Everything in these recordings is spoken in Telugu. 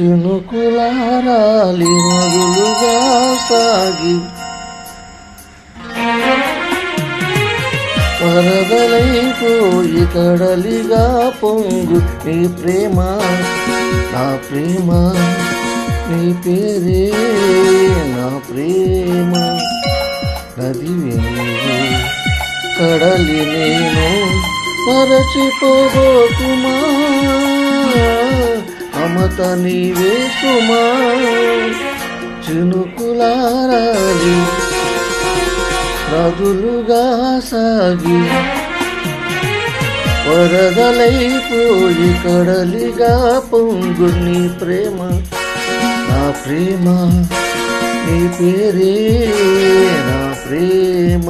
చినుకులారాలి నదులుగా సాగి వరదలైపోయి కడలిగా పొంగు నీ ప్రేమ నా ప్రేమ నీ పేరే నా ప్రేమ నదివే నీవు కడలి నేను మరచిపోబోకుమా మమత నీవే సుమా చినుకులారాలి నదులుగా సాగి వరదలైపోయి కడలిగా పొంగు నీ ప్రేమ నా ప్రేమ నీ పేరే నా ప్రేమ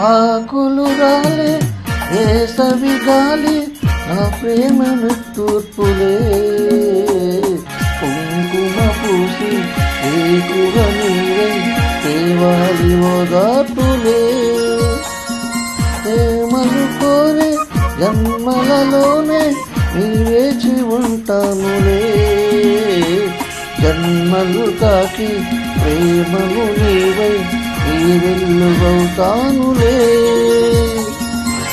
ఆకులు రాలే వేసవి గాలి నా ప్రేమను తూర్పులే కుంకుమ పూసి ఏకువ నీవై దేవాలి ఓదార్పులే ప్రేమను కోరే జన్మలలోనే నీ వేచి ఉంటానులే జన్మలు తాకి ప్రేమను నీవై వెల్లువవుతానులే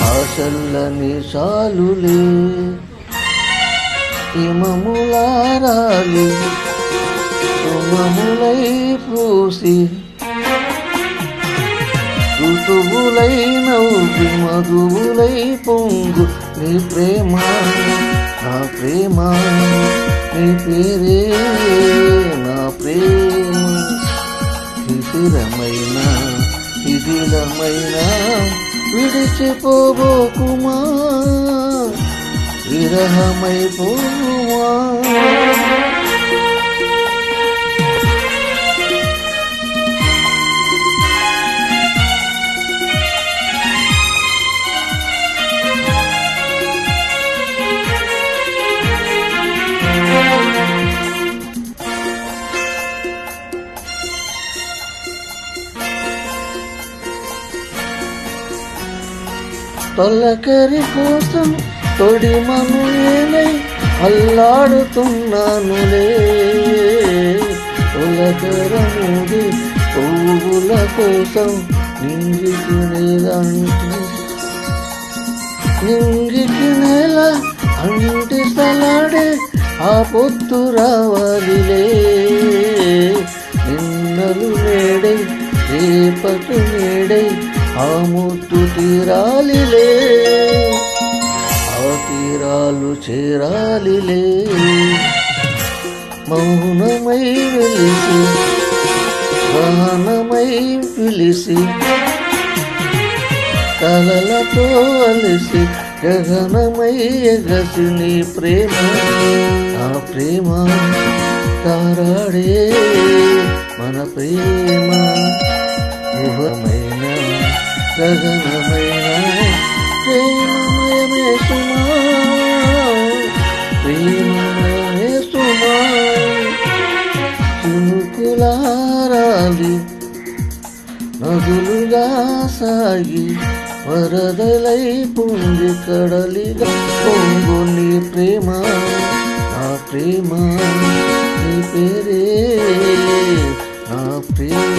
ఆశల్లని చాలులే హిమములారాలి సుమములై పూసి ఋతువులై నవ్వి మధువులై పొంగు నీ ప్రేమ నా ప్రేమ నీ పేరే నా ప్రేమ శిశిరమైన శిథిలమైన విడిచిపోబోకుమా విరహమైపోమా తొలకరి కోసం తొడిమను నేనై అల్లాడుతున్నానులే తొలకరముది పువ్వుల కోసం నింగికి నేల అంటి సలాడే ఆ పొత్తు రావాలిలే నిన్నలు నేడై రేపటి నేడై ఆ ముత్తు తీరాలిలే ఆ తీరాలు చేరాలిలే మౌనమై వెలిసి గానమై పిలిసి కలలతో అలిసి గగనమై ఎగసి నీ ప్రేమ నా ప్రేమ తారాడే మన ప్రేమ ఊహమైన గగనమైన ప్రేమమయమే సుమా ప్రేమమయమే సుమా చినుకులారాలి నదులుగా సాగి వరదలై పొంగి కడలిగా పొంగు నీ ప్రేమ నా ప్రేమ నీ పేరే నా ప్రేమ